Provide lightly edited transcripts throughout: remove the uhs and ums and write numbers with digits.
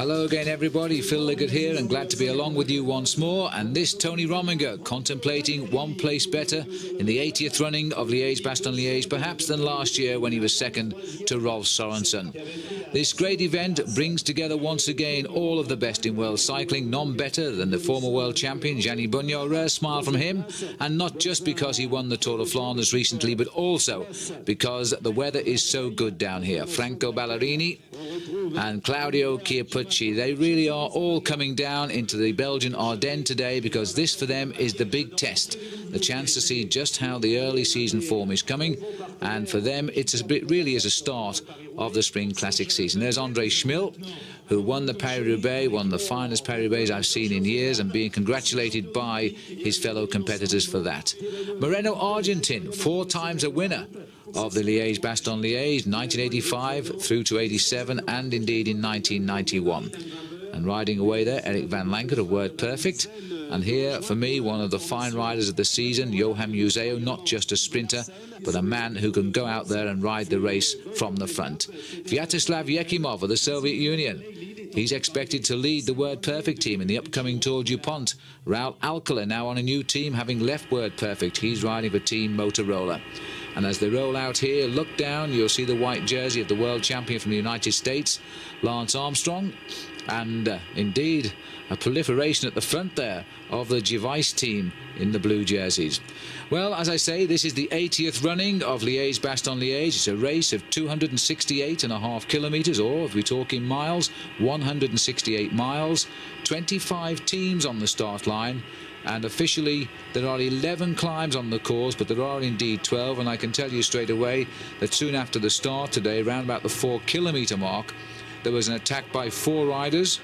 Hello again, everybody. Phil Liggett here, and glad to be along with you once more. And this Tony Rominger contemplating one place better in the 80th running of Liège-Bastogne-Liège, perhaps than last year when he was second to Rolf Sørensen. This great event brings together once again all of the best in world cycling, none better than the former world champion Gianni Bugno. Rare smile from him, and not just because he won the Tour de Flanders recently, but also because the weather is so good down here. Franco Ballerini and Claudio Chiappucci, they really are all coming down into the Belgian Ardennes today, because this for them is the big test, the chance to see just how the early season form is coming, and for them it really is a start of the Spring Classic season. There's André Schmil, who won the Paris-Roubaix, one of the finest Paris-Roubaix I've seen in years, and being congratulated by his fellow competitors for that. Moreno Argentin, 4 times a winner of the Liège-Bastogne-Liège, 1985 through to 87, and indeed in 1991. And riding away there, Eric van Lankert of Word Perfect. And here, for me, one of the fine riders of the season, Johan Museo, not just a sprinter, but a man who can go out there and ride the race from the front. Vyacheslav Yekimov of the Soviet Union. He's expected to lead the Word Perfect team in the upcoming Tour du Pont. Raul Alcala now on a new team, having left Word Perfect. He's riding for Team Motorola. And as they roll out here, look down, you'll see the white jersey of the world champion from the United States, Lance Armstrong. And indeed, a proliferation at the front there of the Gewiss team in the blue jerseys. Well, as I say, this is the 80th running of Liège-Bastogne-Liège. It's a race of 268.5 kilometres, or if we talk in miles, 168 miles, 25 teams on the start line. And officially there are 11 climbs on the course, but there are indeed 12, and I can tell you straight away that soon after the start today, around about the 4-kilometre mark, there was an attack by 4 riders,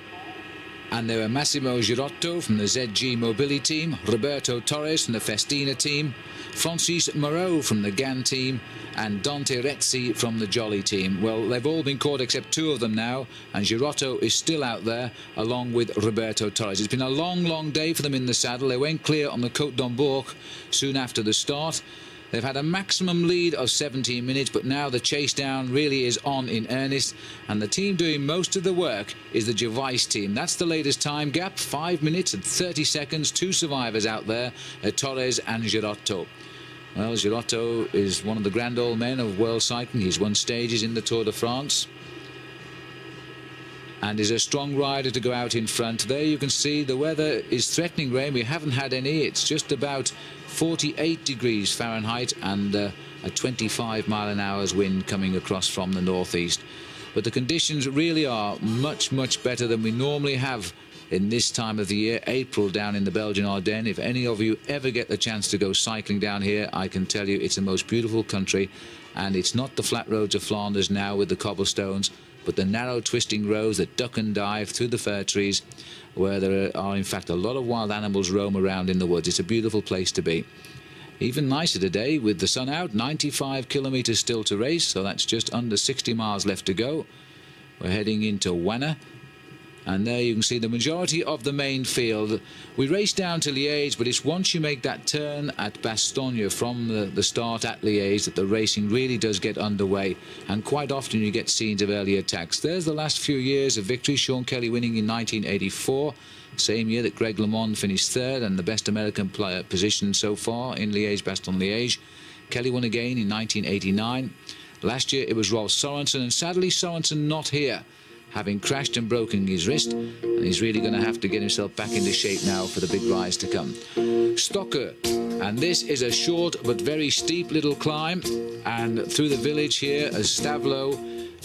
and there were Massimo Girotto from the ZG Mobili team, Roberto Torres from the Festina team, Francis Moreau from the GAN team, and Dante Rezzi from the Jolly team. Well, they've all been caught except 2 of them now, and Girotto is still out there along with Roberto Torres. It's been a long, long day for them in the saddle. They went clear on the Côte d'Hambourg soon after the start. They've had a maximum lead of 17 minutes, but now the chase down really is on in earnest, and the team doing most of the work is the Gewiss team. That's the latest time gap, 5 minutes and 30 seconds, 2 survivors out there, Torres and Girotto. Well, Girotto is one of the grand old men of world cycling. He's won stages in the Tour de France and is a strong rider to go out in front. There you can see the weather is threatening rain. We haven't had any. It's just about 48 degrees Fahrenheit and a 25-mile-an-hour wind coming across from the northeast. But the conditions really are much, much better than we normally have in this time of the year, April, down in the Belgian Ardennes. If any of you ever get the chance to go cycling down here, I can tell you it's the most beautiful country, and it's not the flat roads of Flanders now with the cobblestones, but the narrow twisting roads that duck and dive through the fir trees, where there are in fact a lot of wild animals roam around in the woods. It's a beautiful place to be. Even nicer today with the sun out, 95 kilometres still to race, so that's just under 60 miles left to go. We're heading into Wanne. And there you can see the majority of the main field. We race down to Liège, but it's once you make that turn at Bastogne from the start at Liège that the racing really does get underway. And quite often you get scenes of early attacks. There's the last few years of victory. Sean Kelly winning in 1984, same year that Greg LeMond finished 3rd and the best American player position so far in Liège-Bastogne-Liège. Kelly won again in 1989. Last year it was Rolf Sørensen, and sadly Sørensen not here, having crashed and broken his wrist, and he's really going to have to get himself back into shape now for the big rise to come. Stokke, and this is a short but very steep little climb, and through the village here as Stavlo,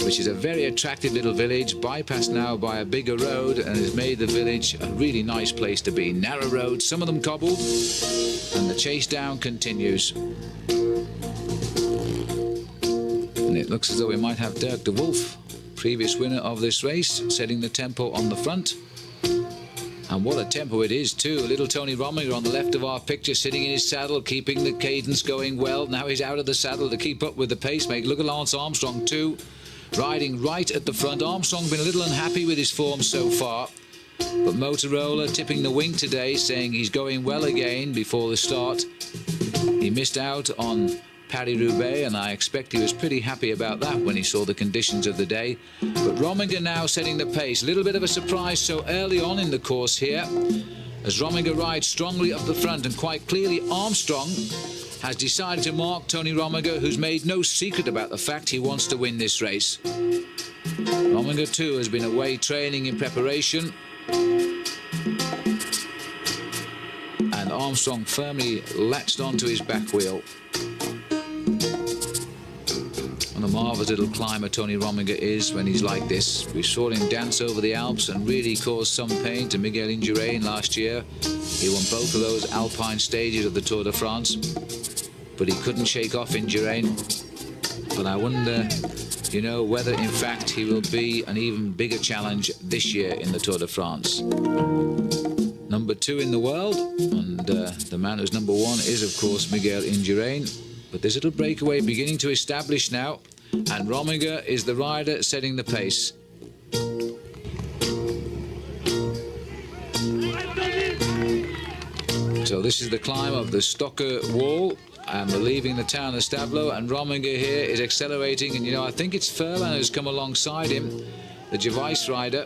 which is a very attractive little village, bypassed now by a bigger road, and has made the village a really nice place to be. Narrow roads, some of them cobbled, and the chase down continues. And it looks as though we might have Dirk de Wolf, previous winner of this race, setting the tempo on the front. And what a tempo it is too. Little Tony Rominger on the left of our picture, sitting in his saddle, keeping the cadence going well. Now he's out of the saddle to keep up with the pacemaker. Look at Lance Armstrong too, riding right at the front. Armstrong been a little unhappy with his form so far, but Motorola tipping the wing today, saying he's going well again before the start. He missed out on Paris-Roubaix, and I expect he was pretty happy about that when he saw the conditions of the day. But Rominger now setting the pace. A little bit of a surprise so early on in the course here, as Rominger rides strongly up the front, and quite clearly Armstrong has decided to mark Tony Rominger, who's made no secret about the fact he wants to win this race. Rominger too has been away training in preparation, and Armstrong firmly latched onto his back wheel. And a marvellous little climber Tony Rominger is when he's like this. We saw him dance over the Alps and really cause some pain to Miguel Indurain last year. He won both of those alpine stages of the Tour de France, but he couldn't shake off Indurain. But I wonder, you know, whether in fact he will be an even bigger challenge this year in the Tour de France. Number 2 in the world, and the man who's number 1 is of course Miguel Indurain. But this little breakaway beginning to establish now, and Rominger is the rider setting the pace. So this is the climb of the Stocker Wall, and we're leaving the town of Stablo, and Rominger here is accelerating, and you know, I think it's Furlan who's come alongside him, the Gervais rider.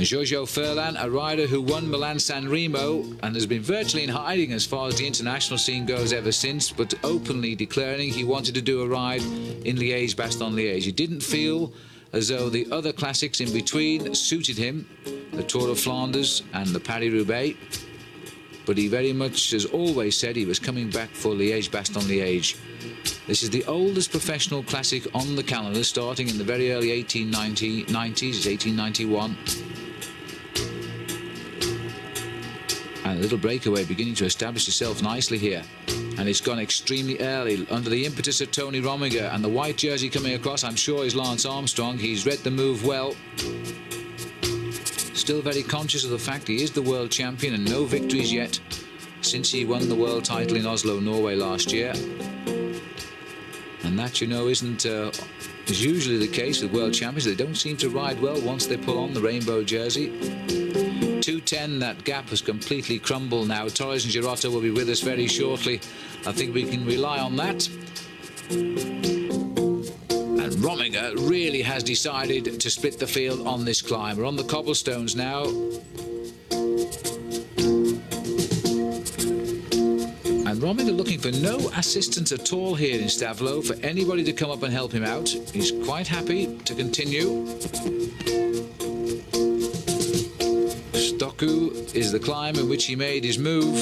Jojo Furlan, a rider who won Milan-San Remo and has been virtually in hiding as far as the international scene goes ever since, but openly declaring he wanted to do a ride in Liège-Bastogne-Liège. He didn't feel as though the other classics in between suited him, the Tour of Flanders and the Paris-Roubaix, but he very much has always said he was coming back for Liège-Bastogne-Liège. This is the oldest professional classic on the calendar, starting in the very early 1890s, it's 1891. And a little breakaway beginning to establish itself nicely here. And it's gone extremely early under the impetus of Tony Rominger, and the white jersey coming across, I'm sure, is Lance Armstrong. He's read the move well. Still very conscious of the fact he is the world champion, and no victories yet since he won the world title in Oslo, Norway last year. And that, you know, is usually the case with world champions. They don't seem to ride well once they pull on the rainbow jersey. 2:10, that gap has completely crumbled now. Torres and Girotto will be with us very shortly. I think we can rely on that. And Rominger really has decided to split the field on this climb. We're on the cobblestones now. And Rominger looking for no assistance at all here in Stavlo, for anybody to come up and help him out. He's quite happy to continue. Stoku is the climb in which he made his move.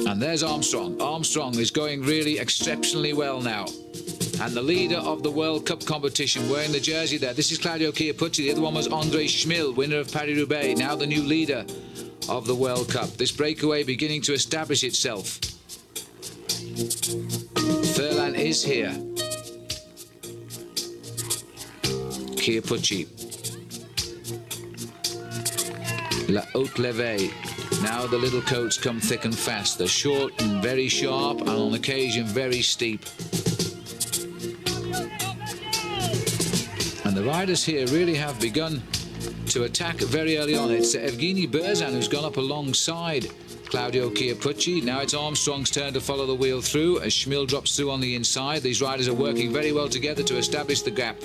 And there's Armstrong. Armstrong is going really exceptionally well now. And the leader of the World Cup competition, wearing the jersey there. This is Claudio Chiappucci. The other one was André Schmil, winner of Paris-Roubaix, now the new leader of the World Cup. This breakaway beginning to establish itself. Furlan is here. Chiappucci. La Haute Levée. Now the little coats come thick and fast. They're short and very sharp, and on occasion very steep. And the riders here really have begun to attack very early on. It's Evgeny Berzan who's gone up alongside Claudio Chiappucci. Now it's Armstrong's turn to follow the wheel through as Schmil drops through on the inside. These riders are working very well together to establish the gap.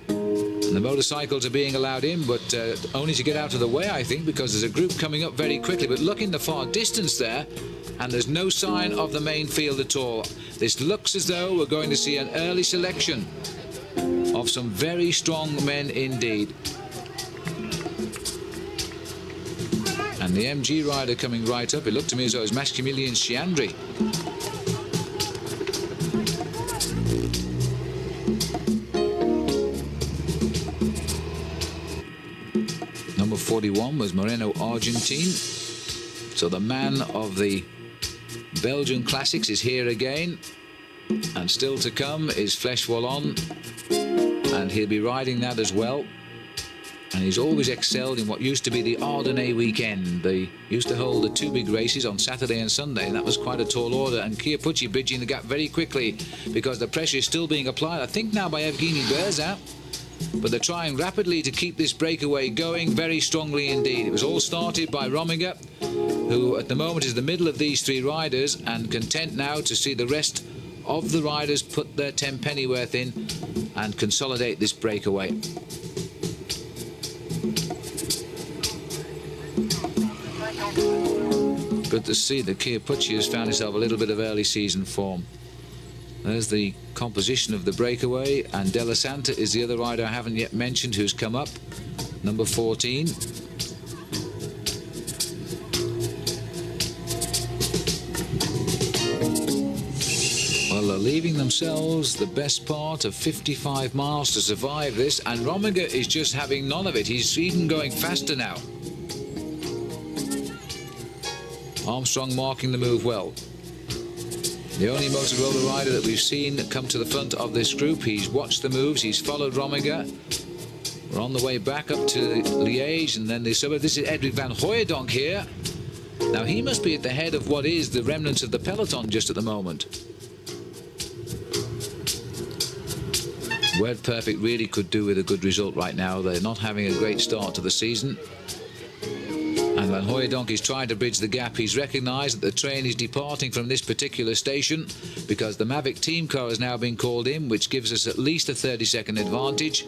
And the motorcycles are being allowed in, but only to get out of the way, I think, because there's a group coming up very quickly. But look in the far distance there, and there's no sign of the main field at all. This looks as though we're going to see an early selection of some very strong men indeed. And the MG rider coming right up, it looked to me as though it was Maximilian Sciandri. Number 41 was Moreno Argentine. So the man of the Belgian Classics is here again. And still to come is Flèche Wallonne. And he'll be riding that as well. And he's always excelled in what used to be the Ardennais weekend. They used to hold the two big races on Saturday and Sunday, and that was quite a tall order. And Chiappucci bridging the gap very quickly because the pressure is still being applied, I think now by Evgeny Berzan. But they're trying rapidly to keep this breakaway going very strongly indeed. It was all started by Rominger, who at the moment is the middle of these three riders, and content now to see the rest of the riders put their 10 pennyworth in and consolidate this breakaway. Good to see that Chiappucci has found himself a little bit of early season form. There's the composition of the breakaway, and Della Santa is the other rider I haven't yet mentioned who's come up, number 14. Well, they're leaving themselves the best part of 55 miles to survive this, and Rominger is just having none of it. He's even going faster now. Armstrong marking the move well. The only Motorola rider that we've seen come to the front of this group. He's watched the moves, he's followed Rominger. We're on the way back up to Liège and then the suburb. This is Edwin van Hooijdonk here. Now he must be at the head of what is the remnants of the peloton just at the moment. Word Perfect really could do with a good result right now. They're not having a great start to the season. And Van Hooijdonk is trying to bridge the gap. He's recognised that the train is departing from this particular station because the Mavic team car has now been called in, which gives us at least a 30-second advantage.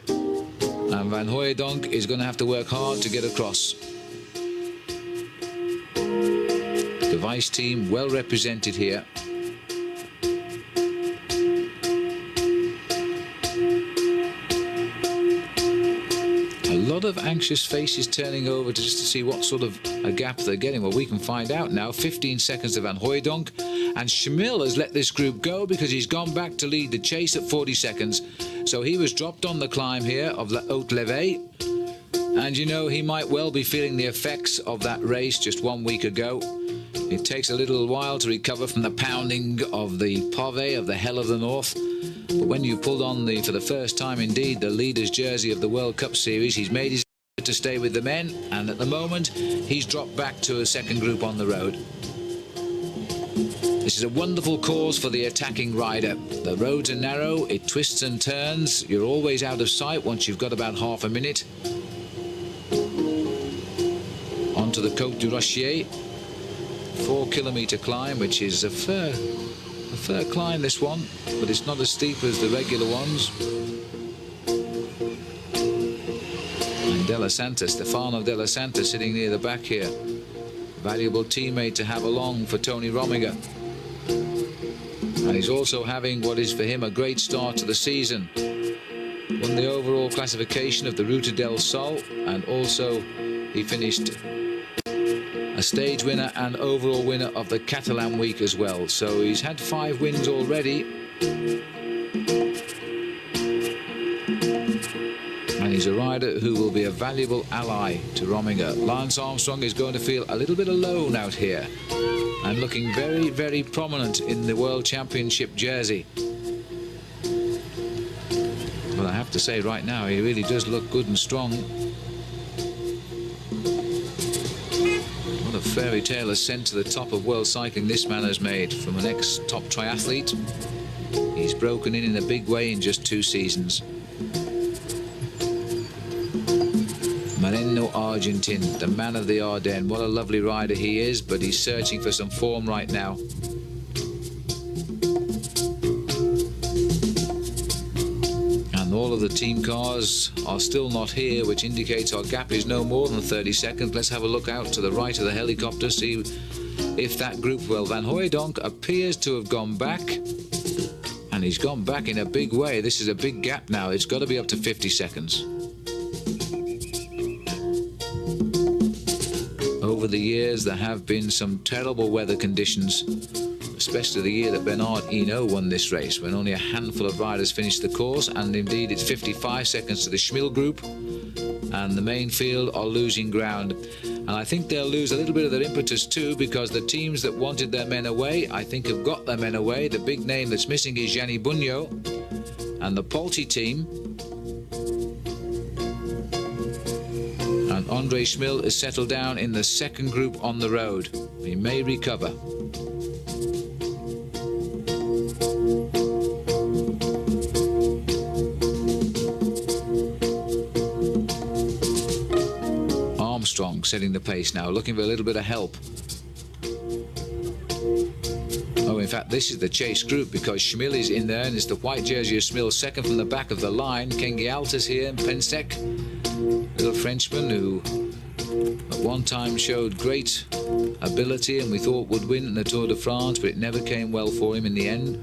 And Van Hooijdonk is going to have to work hard to get across. The Vice team well represented here. A lot of anxious faces turning over just to see what sort of a gap they're getting. Well, we can find out now. 15 seconds to Van Hooijdonk, and Schmil has let this group go because he's gone back to lead the chase at 40 seconds. So he was dropped on the climb here of La Haute Levée, and you know, he might well be feeling the effects of that race just 1 week ago. It takes a little while to recover from the pounding of the pavé of the hell of the north. But when you pulled on for the first time indeed, the leader's jersey of the World Cup Series, he's made his effort to stay with the men, and at the moment he's dropped back to a second group on the road. This is a wonderful course for the attacking rider. The roads are narrow, it twists and turns, you're always out of sight once you've got about half a minute. Onto the Côte du Rocher, 4-kilometre climb, which is a fair climb, this one, but it's not as steep as the regular ones. And Della Santa, Stefano Della Santa, sitting near the back here. Valuable teammate to have along for Tony Rominger. And he's also having what is for him a great start to the season. Won the overall classification of the Ruta del Sol, and also he finished a stage winner and overall winner of the Catalan week as well. So he's had 5 wins already. And he's a rider who will be a valuable ally to Rominger. Lance Armstrong is going to feel a little bit alone out here and looking very, very prominent in the World Championship jersey. Well, I have to say right now, he really does look good and strong. What a fairy tale ascent to the top of world cycling this man has made from an ex-top triathlete. He's broken in a big way in just 2 seasons. Moreno Argentin, the man of the Ardennes. What a lovely rider he is, but he's searching for some form right now. And all of the team cars are still not here, which indicates our gap is no more than 30 seconds. Let's have a look out to the right of the helicopter, see if that group, well, Van Hooijdonk appears to have gone back, and he's gone back in a big way. This is a big gap now. It's got to be up to 50 seconds. Over the years, there have been some terrible weather conditions, especially the year that Bernard Hinault won this race, when only a handful of riders finished the course, and indeed it's 55 seconds to the Schmil group, and the main field are losing ground. And I think they'll lose a little bit of their impetus too, because the teams that wanted their men away, I think have got their men away. The big name that's missing is Gianni Bugno, and the Polti team. And Andre Schmil is settled down in the second group on the road. He may recover. Armstrong setting the pace now, looking for a little bit of help. Oh, in fact, this is the chase group because Schmil is in there, and it's the white jersey of Schmil second from the back of the line. Kengialta's here, and Pensek, little Frenchman who at one time showed great ability and we thought would win the Tour de France, but it never came well for him in the end.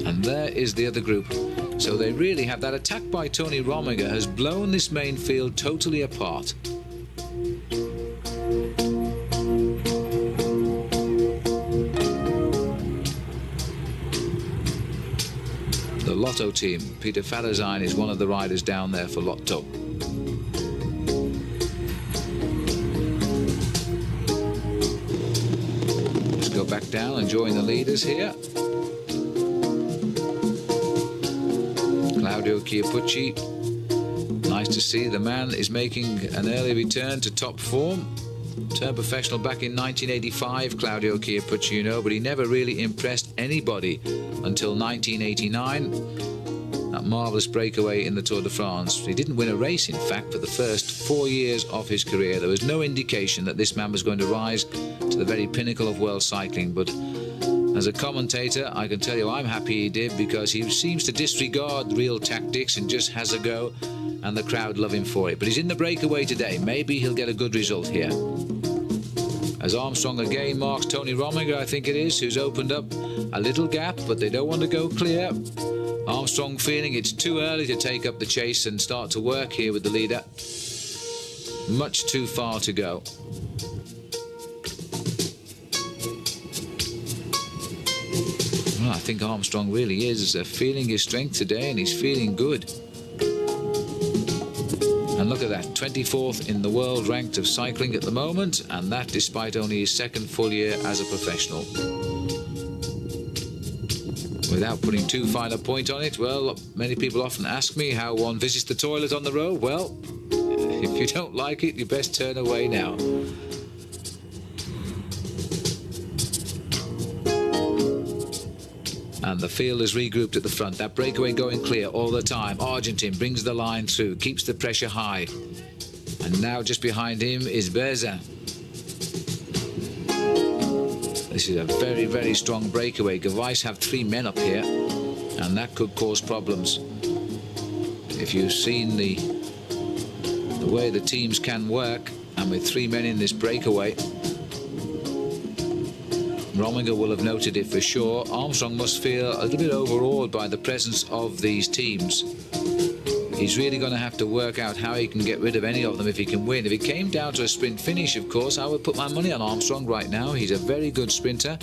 And there is the other group. So they really have that attack by Tony Rominger has blown this main field totally apart. The Lotto team. Peter Falazine is one of the riders down there for Lotto. Let's go back down and join the leaders here. Claudio Chiappucci. Nice to see the man is making an early return to top form. Turned professional back in 1985, Claudio Chiappucci, you know, but he never really impressed anybody until 1989. That marvellous breakaway in the Tour de France. He didn't win a race, in fact, for the first 4 years of his career. There was no indication that this man was going to rise to the very pinnacle of world cycling, but as a commentator, I can tell you I'm happy he did, because he seems to disregard real tactics and just has a go, and the crowd love him for it. But he's in the breakaway today. Maybe he'll get a good result here. As Armstrong again marks Tony Rominger, I think it is, who's opened up a little gap, but they don't want to go clear. Armstrong feeling it's too early to take up the chase and start to work here with the leader. Much too far to go. Well, I think Armstrong really is feeling his strength today, and he's feeling good. And look at that, 24th in the world ranked of cycling at the moment, and that despite only his second full year as a professional. Without putting too fine a point on it, well, many people often ask me how one visits the toilet on the road. Well, if you don't like it, you best turn away now. And the field is regrouped at the front. That breakaway going clear all the time. Argentin brings the line through, keeps the pressure high. And now just behind him is Berzin. This is a very, very strong breakaway. Gervais have 3 men up here, and that could cause problems. If you've seen the way the teams can work, and with 3 men in this breakaway, Rominger will have noted it for sure. Armstrong must feel a little bit overawed by the presence of these teams. He's really going to have to work out how he can get rid of any of them if he can win. If it came down to a sprint finish, of course, I would put my money on Armstrong right now. He's a very good sprinter.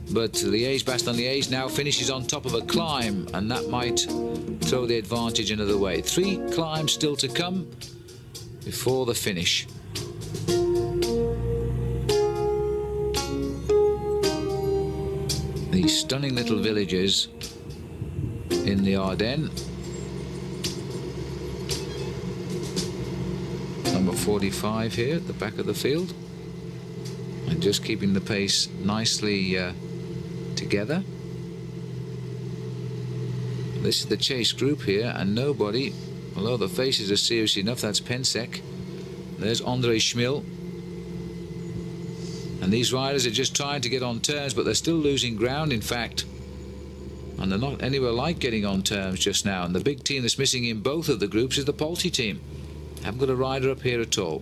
But Liège-Bastogne-Liège now finishes on top of a climb, and that might throw the advantage another way. 3 climbs still to come before the finish. These stunning little villages in the Ardennes. Number 45 here at the back of the field, and just keeping the pace nicely together. This is the chase group here, and nobody, although the faces are serious enough. That's Pensek. There's André Schmil. And these riders are just trying to get on terms, but they're still losing ground, in fact. And they're not anywhere like getting on terms just now. And the big team that's missing in both of the groups is the Polti team. Haven't got a rider up here at all.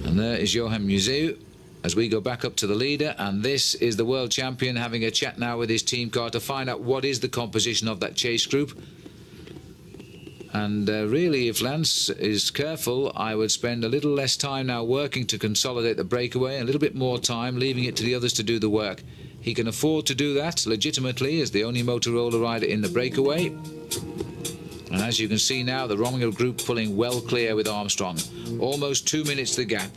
And there is Johan Museu as we go back up to the leader. And this is the world champion having a chat now with his team car to find out what is the composition of that chase group. And really, if Lance is careful, I would spend a little less time now working to consolidate the breakaway, a little bit more time leaving it to the others to do the work. He can afford to do that legitimately as the only Motorola rider in the breakaway. And as you can see now, the Rominger group pulling well clear with Armstrong. Almost 2 minutes the gap.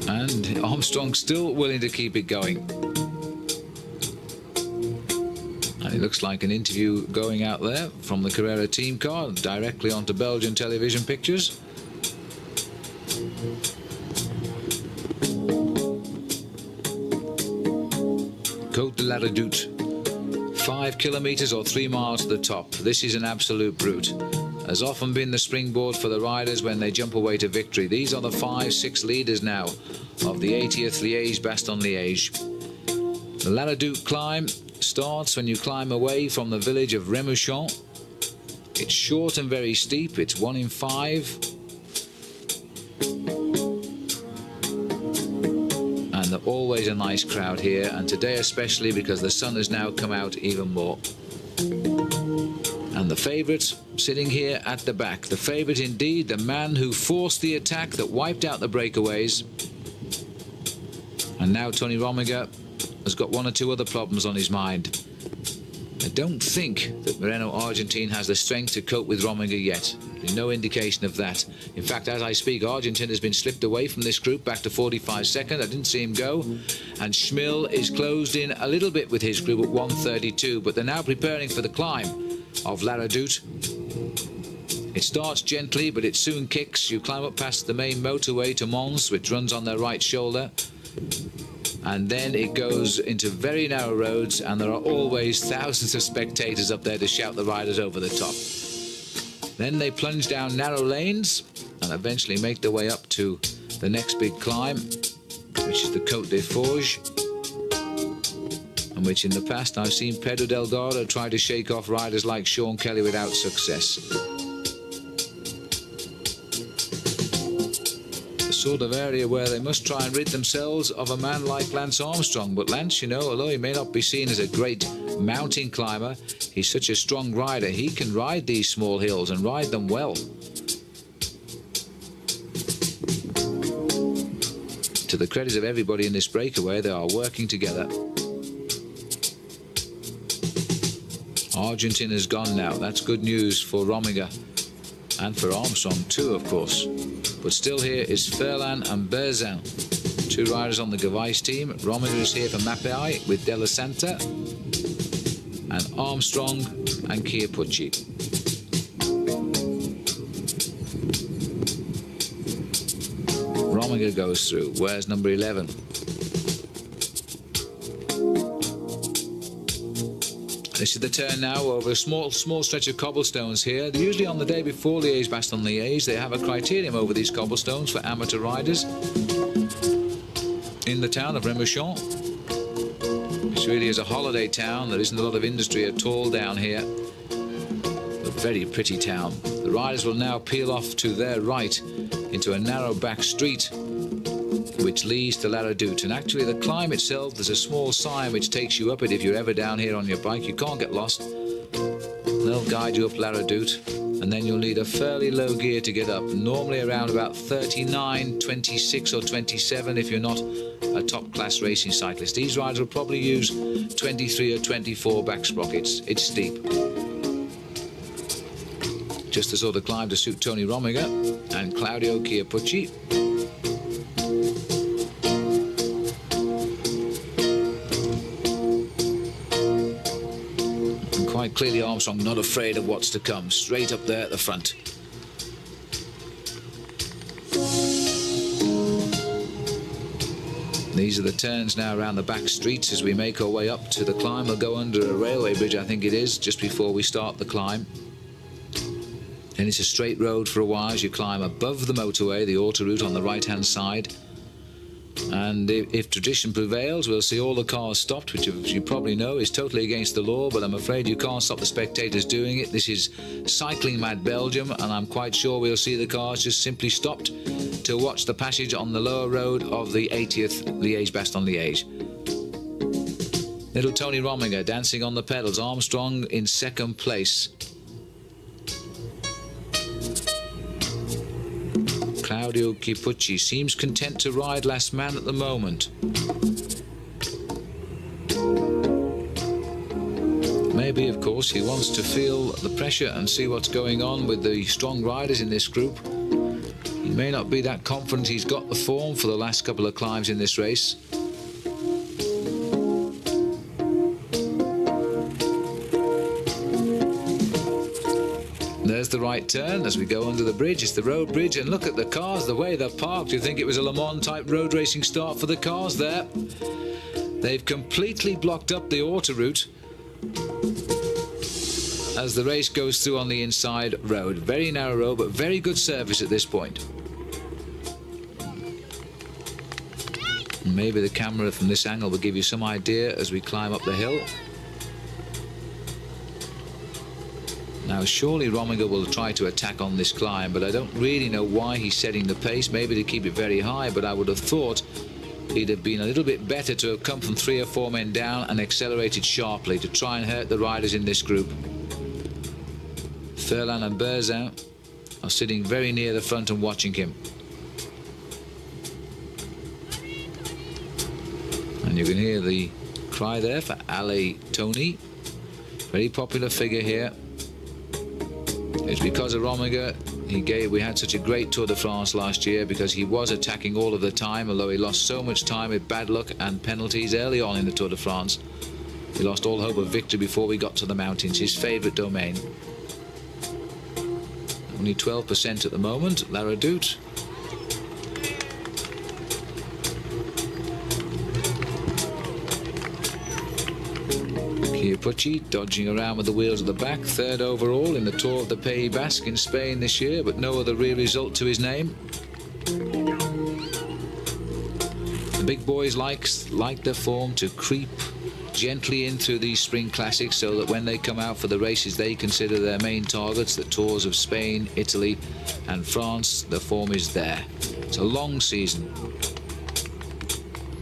And Armstrong still willing to keep it going. It looks like an interview going out there from the Carrera team car directly onto Belgian television pictures. Côte de la Redoute, 5 kilometers or 3 miles to the top. This is an absolute brute. Has often been the springboard for the riders when they jump away to victory. These are the 5-6 leaders now of the 80th Liège-Bastogne-Liège. The La Redoute climb starts when you climb away from the village of Remouchon. It's short and very steep. It's 1 in 5. And always a nice crowd here, and today especially because the sun has now come out even more. And the favourite sitting here at the back. The favourite indeed, the man who forced the attack that wiped out the breakaways. And now Tony Rominger has got 1 or 2 other problems on his mind. I don't think that Moreno Argentine has the strength to cope with Rominger yet. There's no indication of that. In fact, as I speak, Argentine has been slipped away from this group back to 45 seconds. I didn't see him go. And Schmill is closed in a little bit with his group at 1:32, but they're now preparing for the climb of La Redoute. It starts gently, but it soon kicks. You climb up past the main motorway to Mons, which runs on their right shoulder. And then it goes into very narrow roads, and there are always thousands of spectators up there to shout the riders over the top. Then they plunge down narrow lanes and eventually make their way up to the next big climb, which is the Côte des Forges, and which in the past I've seen Pedro Delgado try to shake off riders like Sean Kelly without success. Sort of area where they must try and rid themselves of a man like Lance Armstrong. But Lance, you know, although he may not be seen as a great mountain climber, he's such a strong rider. He can ride these small hills and ride them well. To the credit of everybody in this breakaway, they are working together. Argentine has gone now. That's good news for Rominger and for Armstrong too, of course. But still here is Ferland and Berzin, 2 riders on the Gervais team. Rominger is here for Mapei with Della Santa, and Armstrong and Chiappucci. Rominger goes through. Where's number 11? This is the turn now over a small stretch of cobblestones here. Usually on the day before Liège-Bastogne-Liège, they have a criterium over these cobblestones for amateur riders in the town of Remouchon. This really is a holiday town. There isn't a lot of industry at all down here. A very pretty town. The riders will now peel off to their right into a narrow back street which leads to La Redoute. And actually the climb itself, there's a small sign which takes you up it if you're ever down here on your bike. You can't get lost. They'll guide you up La Redoute, and then you'll need a fairly low gear to get up, normally around about 39, 26 or 27 if you're not a top-class racing cyclist. These riders will probably use 23 or 24 back sprockets. It's steep. Just the sort of climb to suit Tony Rominger and Claudio Chiappucci. Quite clearly Armstrong not afraid of what's to come, straight up there at the front. These are the turns now around the back streets as we make our way up to the climb. We'll go under a railway bridge, I think it is, just before we start the climb. And it's a straight road for a while as you climb above the motorway, the autoroute on the right-hand side. And if tradition prevails, we'll see all the cars stopped, which, as you probably know, is totally against the law, but I'm afraid you can't stop the spectators doing it. This is cycling mad Belgium, and I'm quite sure we'll see the cars just simply stopped to watch the passage on the lower road of the 80th Liège-Bastogne-Liège. Little Tony Rominger dancing on the pedals, Armstrong in second place. Claudio Chiappucci seems content to ride last man at the moment. Maybe, of course, he wants to feel the pressure and see what's going on with the strong riders in this group. He may not be that confident he's got the form for the last couple of climbs in this race. There's the right turn as we go under the bridge. It's the road bridge, and look at the cars, the way they're parked. You'd think it was a Le Mans type road racing start for the cars there. They've completely blocked up the autoroute as the race goes through on the inside road. Very narrow road, but very good service at this point. Maybe the camera from this angle will give you some idea as we climb up the hill. Now, surely Rominger will try to attack on this climb, but I don't really know why he's setting the pace, maybe to keep it very high, but I would have thought he'd have been a little bit better to have come from 3 or 4 men down and accelerated sharply to try and hurt the riders in this group. Furlan and Berzin are sitting very near the front and watching him. And you can hear the cry there for Allez Tony. Very popular figure here. It's because of Rominger. We had such a great Tour de France last year because he was attacking all of the time, although he lost so much time with bad luck and penalties early on in the Tour de France. He lost all hope of victory before we got to the mountains, his favourite domain. Only 12% at the moment, La Redoute. Pucci dodging around with the wheels at the back, 3rd overall in the Tour of the Pays Basque in Spain this year, but no other real result to his name. The big boys like their form to creep gently in through these spring classics so that when they come out for the races they consider their main targets, the Tours of Spain, Italy and France, the form is there. It's a long season.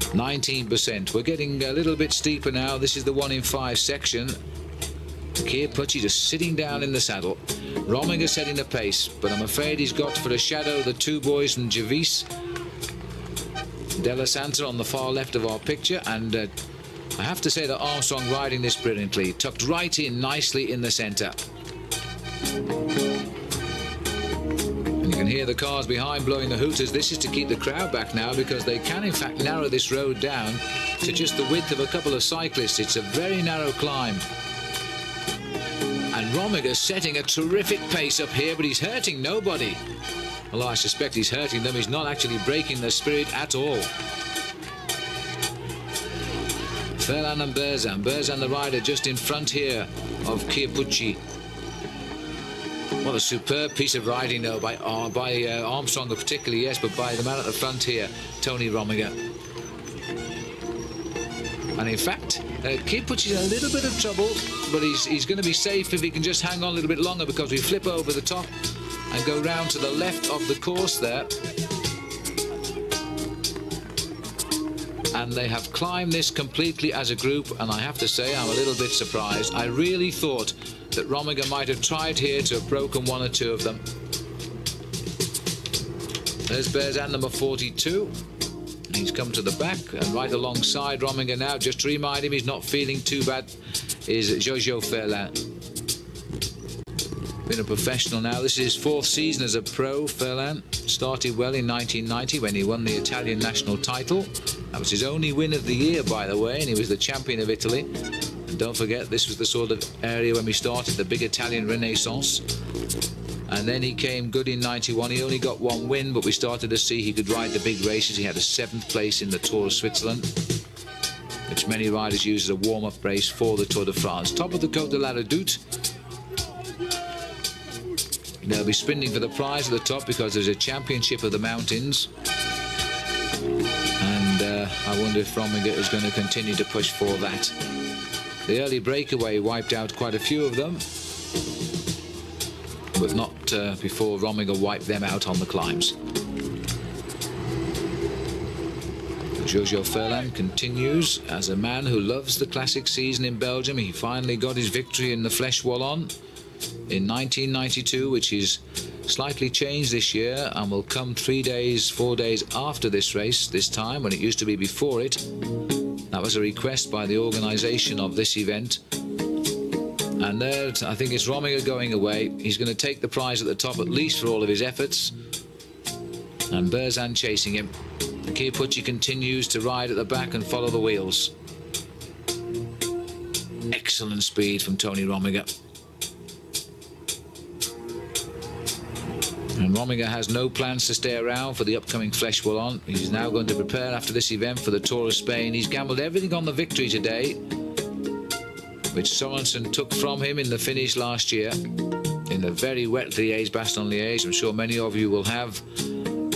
19%. We're getting a little bit steeper now. This is the 1 in 5 section. Pucci just sitting down in the saddle. Rominger setting the pace, but I'm afraid he's got for a shadow the 2 boys from Javis. Della Santa on the far left of our picture, and I have to say that Armstrong riding this brilliantly, tucked right in nicely in the centre. You can hear the cars behind blowing the hooters. This is to keep the crowd back now because they can in fact narrow this road down to just the width of a couple of cyclists. It's a very narrow climb. And Rominger setting a terrific pace up here, but he's hurting nobody. Although I suspect he's hurting them, he's not actually breaking their spirit at all. Furlan and Berzin. Berzin the rider just in front here of Pucci. What a superb piece of riding, though, by Armstrong particularly, yes, but by the man at the front here, Tony Rominger. And in fact, Pucci's in a little bit of trouble, but he's going to be safe if he can just hang on a little bit longer because we flip over the top and go round to the left of the course there. And they have climbed this completely as a group, and I have to say I'm a little bit surprised. I really thought that Rominger might have tried here to have broken 1 or 2 of them. There's Berzin, number 42. He's come to the back and right alongside Rominger now, just to remind him he's not feeling too bad, is Jojo Furlan. Been a professional now. This is his 4th season as a pro. Furlan started well in 1990 when he won the Italian national title. That was his only win of the year, by the way, and he was the champion of Italy. And don't forget, this was the sort of area when we started the big Italian Renaissance. And then he came good in 91. He only got 1 win, but we started to see he could ride the big races. He had a 7th place in the Tour of Switzerland, which many riders use as a warm-up race for the Tour de France. Top of the Côte de la Redoute. They'll be sprinting for the prize at the top because there's a championship of the mountains. And I wonder if Rominger is going to continue to push for that. The early breakaway wiped out quite a few of them, but not before Rominger wiped them out on the climbs. Jojo Furlan continues as a man who loves the classic season in Belgium. He finally got his victory in the Flèche Wallonne in 1992, which is slightly changed this year and will come 4 days after this race this time, when it used to be before it. That was a request by the organisation of this event. And there, I think it's Rominger going away. He's going to take the prize at the top, at least for all of his efforts. And Berzin chasing him. Pucci continues to ride at the back and follow the wheels. Excellent speed from Tony Rominger. And Rominger has no plans to stay around for the upcoming Flèche Wallonne. He's now going to prepare after this event for the Tour of Spain. He's gambled everything on the victory today, which Sorensen took from him in the finish last year in the very wet Liège-Bastogne-Liège. I'm sure many of you will have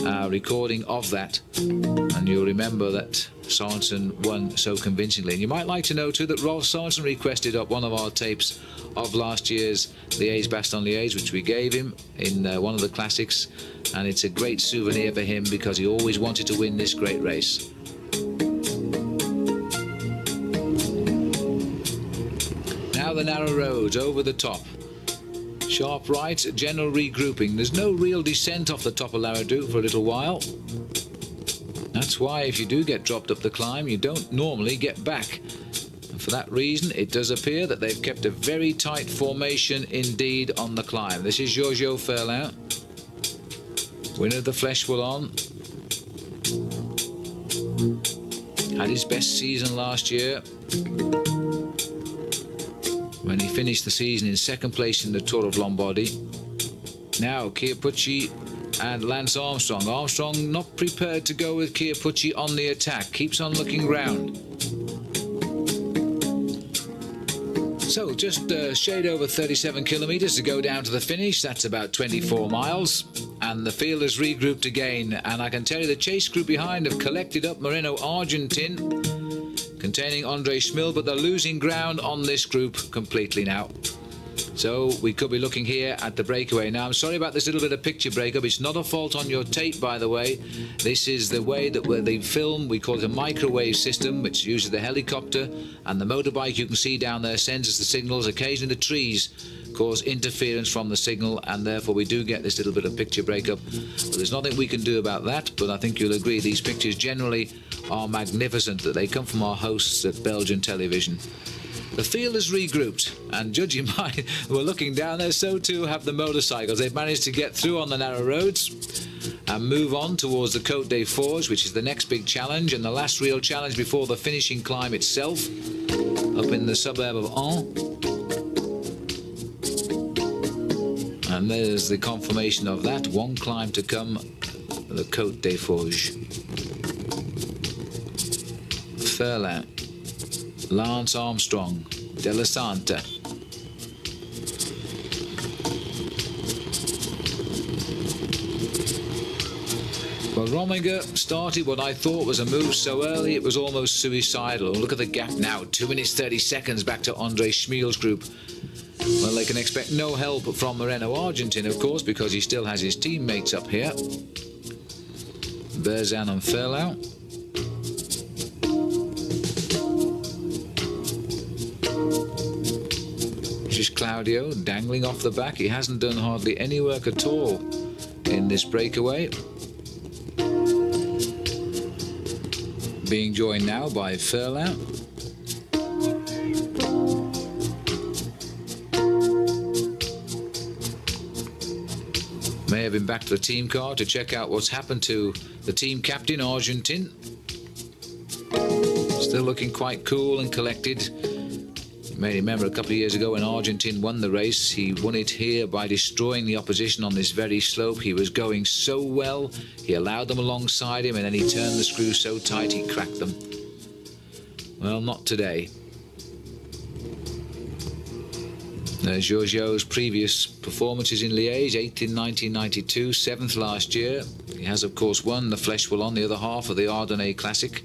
a recording of that, and you'll remember that Sorensen won so convincingly. And you might like to know too that Rolf Sorensen requested up one of our tapes of last year's Liège-Bastogne-Liège, which we gave him in one of the classics, and it's a great souvenir for him because he always wanted to win this great race. Now the narrow roads over the top. Sharp right, general regrouping. There's no real descent off the top of La Redoute for a little while. That's why if you do get dropped up the climb, you don't normally get back. And for that reason, it does appear that they've kept a very tight formation indeed on the climb. This is Giorgio Ferlin, winner of the Flèche Wallonne. Had his best season last year when he finished the season in second place in the Tour of Lombardy. Now Chiappucci and Lance Armstrong. Armstrong not prepared to go with Chiappucci on the attack, keeps on looking round. So just a shade over 37 kilometres to go down to the finish. That's about 24 miles. And the field has regrouped again. And I can tell you the chase group behind have collected up Moreno Argentin, containing Andre Schmil, but they're losing ground on this group completely now. So we could be looking here at the breakaway. Now, I'm sorry about this little bit of picture breakup. It's not a fault on your tape, by the way. This is the way that where they film. We call it a microwave system, which uses the helicopter, and the motorbike you can see down there sends us the signals. Occasionally the trees cause interference from the signal, and therefore we do get this little bit of picture breakup. But there's nothing we can do about that, but I think you'll agree these pictures generally are magnificent, that they come from our hosts at Belgian television. The field is regrouped, and judging by we're looking down there, so too have the motorcycles. They've managed to get through on the narrow roads and move on towards the Côte des Forges, which is the next big challenge and the last real challenge before the finishing climb itself, up in the suburb of Ans. And there's the confirmation of that. One climb to come, the Côte des Forges. Ferlin, Lance Armstrong, De La Santa. Well, Rominger started what I thought was a move so early it was almost suicidal. Look at the gap now, 2 minutes 30 seconds back to Andre Schmil's group. Well, they can expect no help from Moreno Argentin, of course, because he still has his teammates up here. Berzan and Ferlau. Claudio dangling off the back. He hasn't done hardly any work at all in this breakaway. Being joined now by Ferlin. May have been back to the team car to check out what's happened to the team captain, Argentin. Still looking quite cool and collected. You may remember a couple of years ago when Argentin won the race, he won it here by destroying the opposition on this very slope. He was going so well, he allowed them alongside him, and then he turned the screw so tight he cracked them. Well, not today. There's Giorgio's previous performances in Liège, 8th in 1992, 7th last year. He has, of course, won the Flèche Wallonne, the other half of the Ardennais Classic.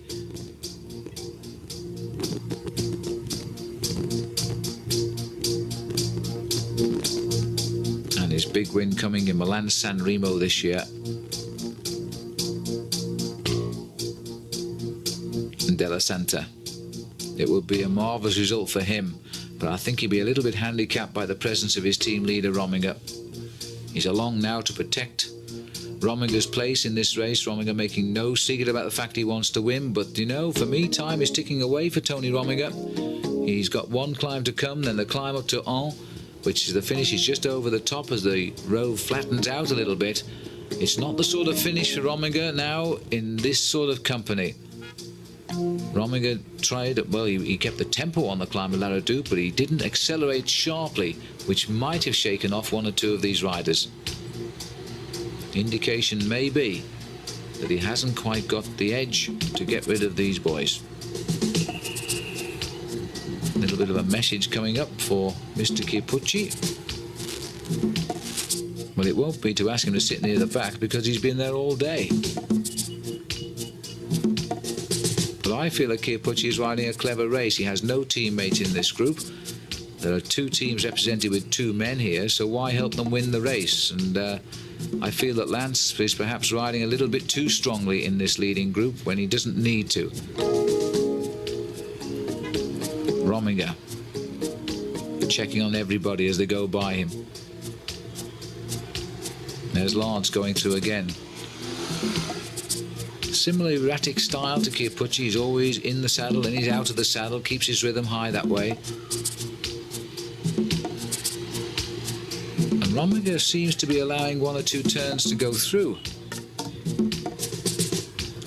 And his big win coming in Milan-San Remo this year. And De La Santa. It would be a marvellous result for him, but I think he'd be a little bit handicapped by the presence of his team leader, Rominger. He's along now to protect Rominger's place in this race. Rominger making no secret about the fact he wants to win, but you know, for me, time is ticking away for Tony Rominger. He's got one climb to come, then the climb up to Ans, which is the finish is just over the top as the road flattens out a little bit. It's not the sort of finish for Rominger now in this sort of company. Rominger tried, well, he kept the tempo on the climb of La Redoute, but he didn't accelerate sharply, which might have shaken off one or two of these riders. Indication may be that he hasn't quite got the edge to get rid of these boys. A little bit of a message coming up for Mr. Chiappucci. Well, it won't be to ask him to sit near the back because he's been there all day. But I feel that Chiappucci is riding a clever race. He has no teammates in this group. There are 2 teams represented with 2 men here, so why help them win the race? And I feel that Lance is perhaps riding a little bit too strongly in this leading group when he doesn't need to. Rominger checking on everybody as they go by him. There's Lance going through again. Similar erratic style to Chiappucci. He's always in the saddle and he's out of the saddle, keeps his rhythm high that way. And Rominger seems to be allowing 1 or 2 turns to go through.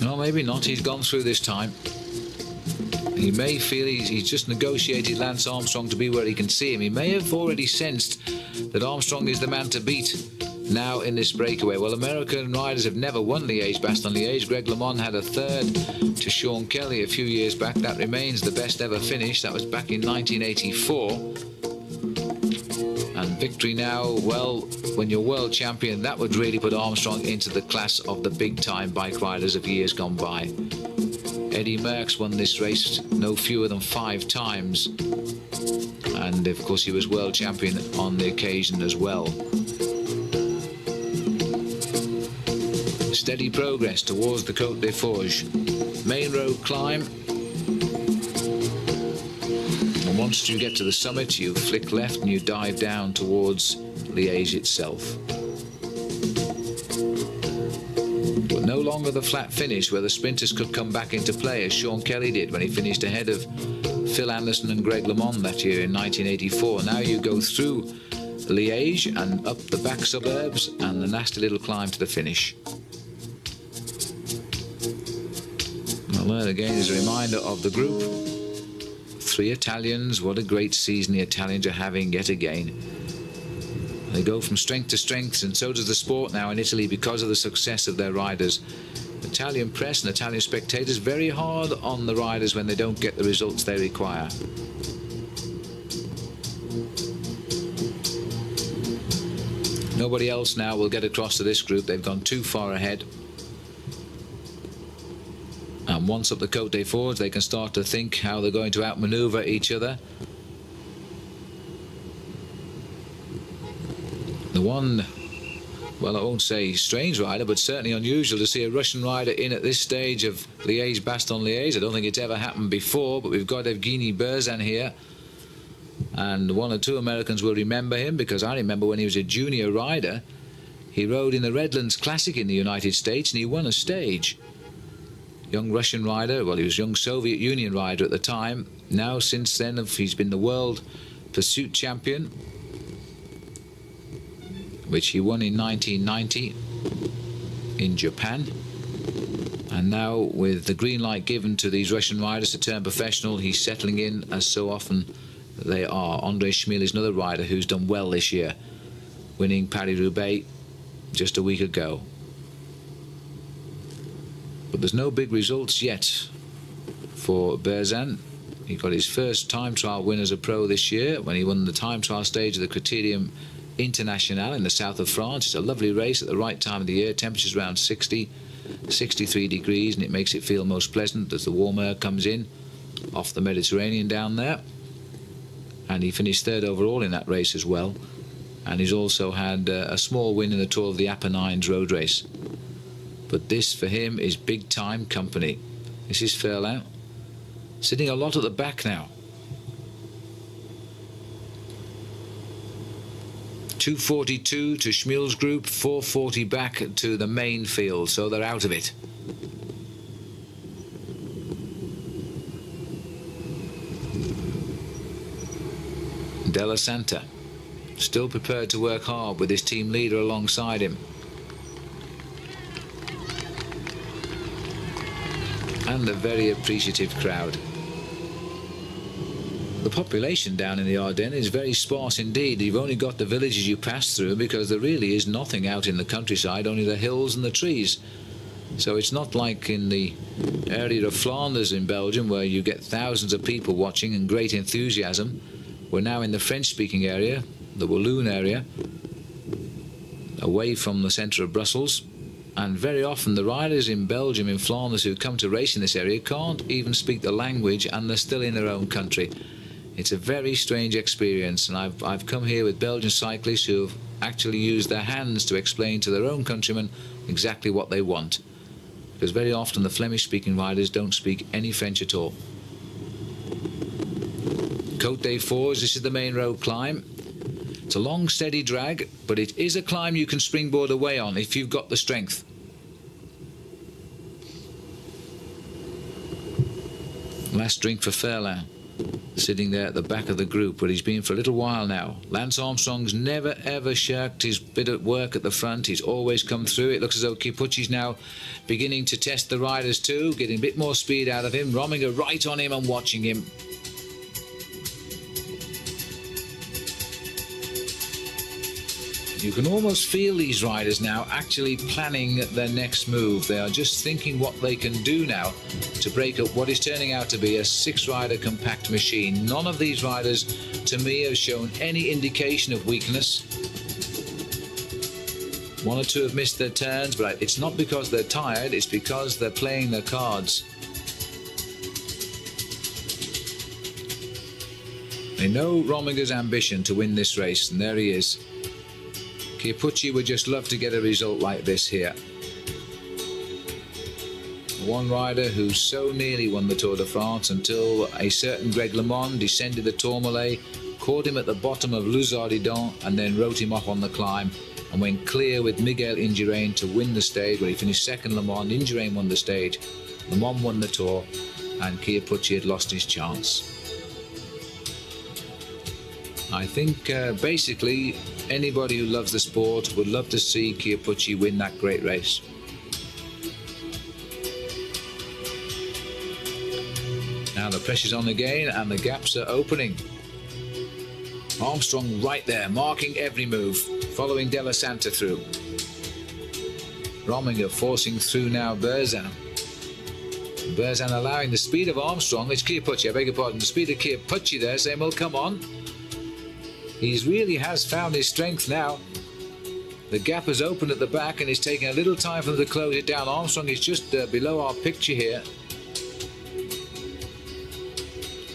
No, maybe not. He's gone through this time. He may feel he's just negotiated Lance Armstrong to be where he can see him. He may have already sensed that Armstrong is the man to beat now in this breakaway. Well, American riders have never won Liège-Bastogne-Liège. Greg LeMond had a 3rd to Sean Kelly a few years back. That remains the best ever finish. That was back in 1984. And victory now, well, when you're world champion, that would really put Armstrong into the class of the big-time bike riders of years gone by. Eddie Merckx won this race no fewer than 5 times. And, of course, he was world champion on the occasion as well. Steady progress towards the Côte des Forges. Main road climb. And once you get to the summit, you flick left and you dive down towards Liège itself. But no longer the flat finish where the sprinters could come back into play as Sean Kelly did when he finished ahead of Phil Anderson and Greg LeMond that year in 1984. Now you go through Liège and up the back suburbs and the nasty little climb to the finish. Well, that again is a reminder of the group. 3 Italians. What a great season the Italians are having yet again. They go from strength to strength, and so does the sport now in Italy because of the success of their riders. Italian press and Italian spectators very hard on the riders when they don't get the results they require. Nobody else now will get across to this group. They've gone too far ahead. And once up the Côte des Forges, they can start to think how they're going to outmaneuver each other. The one, well, I won't say strange rider, but certainly unusual to see a Russian rider in at this stage of Liège-Bastogne-Liège. I don't think it's ever happened before, but we've got Evgeny Berzan here. And 1 or 2 Americans will remember him, because I remember when he was a junior rider, he rode in the Redlands Classic in the United States and he won a stage. Young Russian rider, well, he was young Soviet Union rider at the time. Now, since then, he's been the world pursuit champion, which he won in 1990 in Japan. And now, with the green light given to these Russian riders to turn professional, he's settling in as so often they are. Andrei Schmil is another rider who's done well this year, winning Paris-Roubaix just a week ago. But there's no big results yet for Berzan. He got his first time trial win as a pro this year when he won the time trial stage of the Criterium International in the south of France. It's a lovely race at the right time of the year. Temperatures around 60, 63 degrees, and it makes it feel most pleasant as the warm air comes in off the Mediterranean down there. And he finished 3rd overall in that race as well. And he's also had a small win in the Tour of the Apennines road race. But this, for him, is big-time company. This is Furlau, sitting a lot at the back now. 242 to Schmil's group, 440 back to the main field, so they're out of it. Della Santa, still prepared to work hard with his team leader alongside him. And a very appreciative crowd. The population down in the Ardennes is very sparse indeed. You've only got the villages you pass through because there really is nothing out in the countryside, only the hills and the trees. So it's not like in the area of Flanders in Belgium where you get thousands of people watching and great enthusiasm. We're now in the French-speaking area, the Walloon area, away from the centre of Brussels. And very often the riders in Belgium, in Flanders, who come to race in this area can't even speak the language, and they're still in their own country. It's a very strange experience, and I've come here with Belgian cyclists who have actually used their hands to explain to their own countrymen exactly what they want. Because very often the Flemish-speaking riders don't speak any French at all. Côte des Forges, this is the main road climb. It's a long, steady drag, but it is a climb you can springboard away on if you've got the strength. Last drink for Fairlane, sitting there at the back of the group where he's been for a little while now. Lance Armstrong's never ever shirked his bit of work at the front. He's always come through. It looks as though Chiappucci's now beginning to test the riders too, getting a bit more speed out of him. Rominger right on him and watching him. You can almost feel these riders now actually planning their next move. They are just thinking what they can do now to break up what is turning out to be a six-rider compact machine. None of these riders, to me, have shown any indication of weakness. One or two have missed their turns, but it's not because they're tired, it's because they're playing their cards. They know Rominger's ambition to win this race, and there he is. Chiappucci would just love to get a result like this here. One rider who so nearly won the Tour de France until a certain Greg LeMond descended the Tourmalet, caught him at the bottom of Luzardidon and then wrote him off on the climb, and went clear with Miguel Indurain to win the stage, where he finished second LeMond. Indurain won the stage, LeMond won the Tour, and Chiappucci had lost his chance. I think basically anybody who loves the sport would love to see Chiappucci win that great race. Now the pressure's on again and the gaps are opening. Armstrong right there, marking every move, following Della Santa through. Rominger forcing through now Berzin. Berzin allowing the speed of Armstrong. It's Chiappucci, I beg your pardon, the speed of Chiappucci there, saying, well, come on. He really has found his strength now. The gap has opened at the back and it's taking a little time for them to close it down. Armstrong is just below our picture here.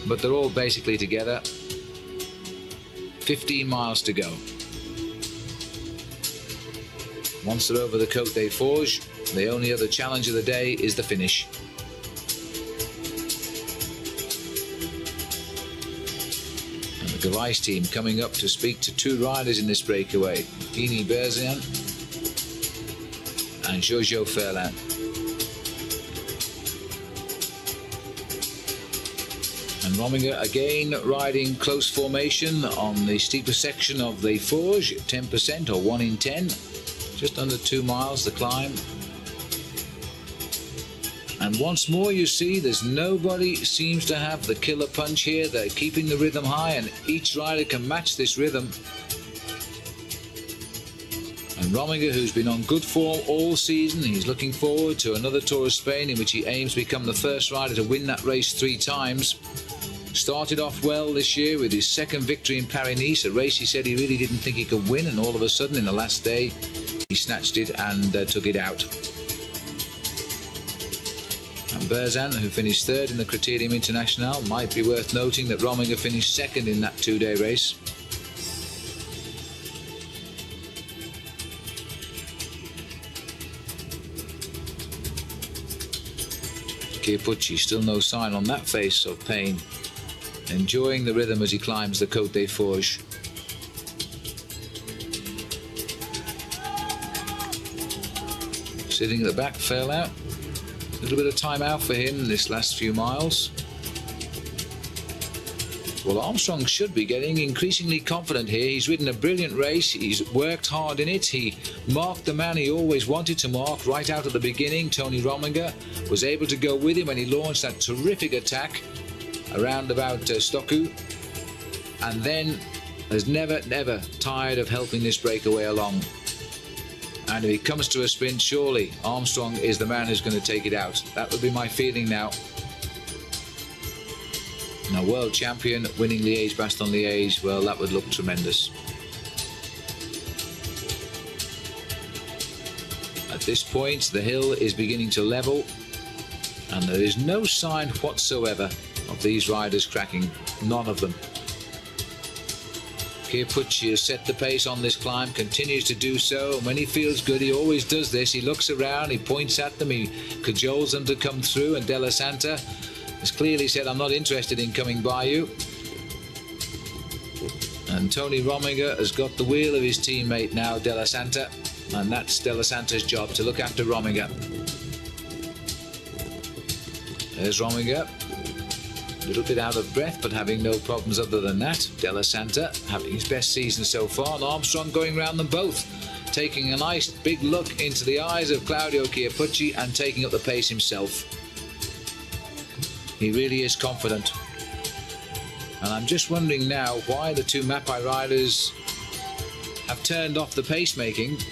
But they're all basically together. 15 miles to go. Once they're over the Côte des Forges, the only other challenge of the day is the finish. The Vice team coming up to speak to two riders in this breakaway, Guigny Berzin and Jojo Fairlane. And Rominger again riding close formation on the steeper section of the Forge, 10% or 1 in 10, just under 2 miles the climb. And once more you see there's nobody seems to have the killer punch here. They're keeping the rhythm high and each rider can match this rhythm. And Rominger, who's been on good form all season, he's looking forward to another Tour of Spain in which he aims to become the first rider to win that race 3 times. Started off well this year with his second victory in Paris-Nice, a race he said he really didn't think he could win, and all of a sudden in the last day he snatched it and took it out. And Berzin, who finished 3rd in the Criterium International, might be worth noting that Rominger finished 2nd in that 2-day race. Chiappucci, still no sign on that face of pain, enjoying the rhythm as he climbs the Côte des Forges. Sitting at the back, Fairlane. A little bit of time out for him this last few miles. Well, Armstrong should be getting increasingly confident here. He's ridden a brilliant race. He's worked hard in it. He marked the man he always wanted to mark right out at the beginning. Tony Rominger was able to go with him when he launched that terrific attack around about Stocku. and then has never tired of helping this breakaway along. And if he comes to a sprint, surely Armstrong is the man who's going to take it out. That would be my feeling now. And a world champion winning Liège-Bastogne-Liège, well, that would look tremendous. At this point, the hill is beginning to level, and there is no sign whatsoever of these riders cracking. None of them. Chiappucci has set the pace on this climb, continues to do so, and when he feels good, he always does this. He looks around, he points at them, he cajoles them to come through, and Della Santa has clearly said, I'm not interested in coming by you. And Tony Rominger has got the wheel of his teammate now, Della Santa, and that's Della Santa's job, to look after Rominger. There's Rominger. A little bit out of breath, but having no problems other than that. Della Santa having his best season so far, and Armstrong going round them both, taking a nice big look into the eyes of Claudio Chiappucci and taking up the pace himself. He really is confident. And I'm just wondering now why the two Mapai riders have turned off the pacemaking.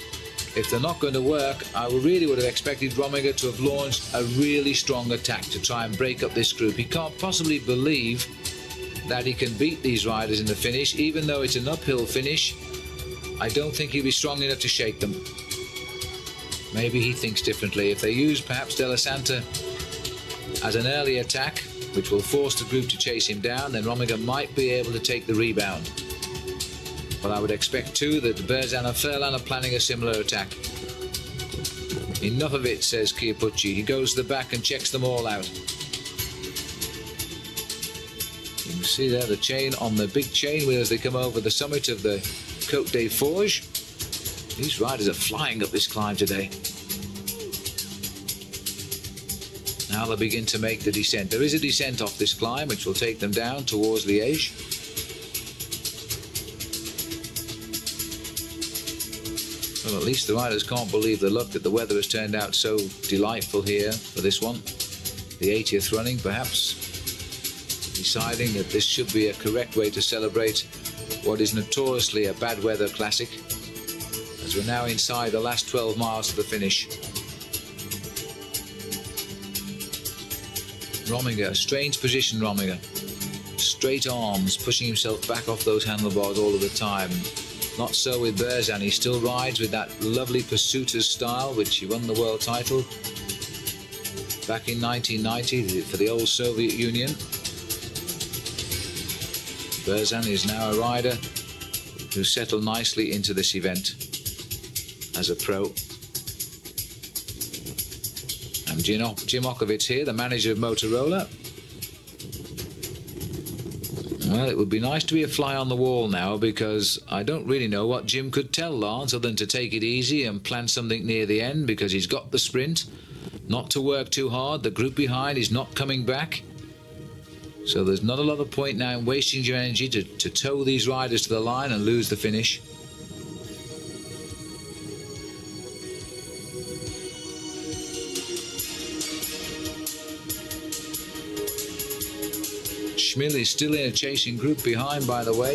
If they're not going to work, I really would have expected Rominger to have launched a really strong attack to try and break up this group. He can't possibly believe that he can beat these riders in the finish, even though it's an uphill finish. I don't think he'll be strong enough to shake them. Maybe he thinks differently. If they use perhaps Della Santa as an early attack, which will force the group to chase him down, then Rominger might be able to take the rebound. But I would expect too that Berzan and Furlan are planning a similar attack. Enough of it, says Chiappucci. He goes to the back and checks them all out. You can see there the chain on the big chain wheel as they come over the summit of the Côte des Forges. These riders are flying up this climb today. Now they'll begin to make the descent. There is a descent off this climb which will take them down towards Liège. Well, at least the riders can't believe the luck that the weather has turned out so delightful here for this one. The 80th running, perhaps deciding that this should be a correct way to celebrate what is notoriously a bad weather classic, as we're now inside the last 12 miles to the finish. Rominger, strange position Rominger. Straight arms, pushing himself back off those handlebars all of the time. Not so with Berzan. He still rides with that lovely pursuiter's style, which he won the world title back in 1990 for the old Soviet Union. Berzan is now a rider who settled nicely into this event as a pro. And Jim Okovits here, the manager of Motorola. Well, it would be nice to be a fly on the wall now, because I don't really know what Jim could tell Lance other than to take it easy and plan something near the end, because he's got the sprint, not to work too hard. The group behind is not coming back. So there's not a lot of point now in wasting your energy to tow these riders to the line and lose the finish. Schmill is still in a chasing group behind, by the way.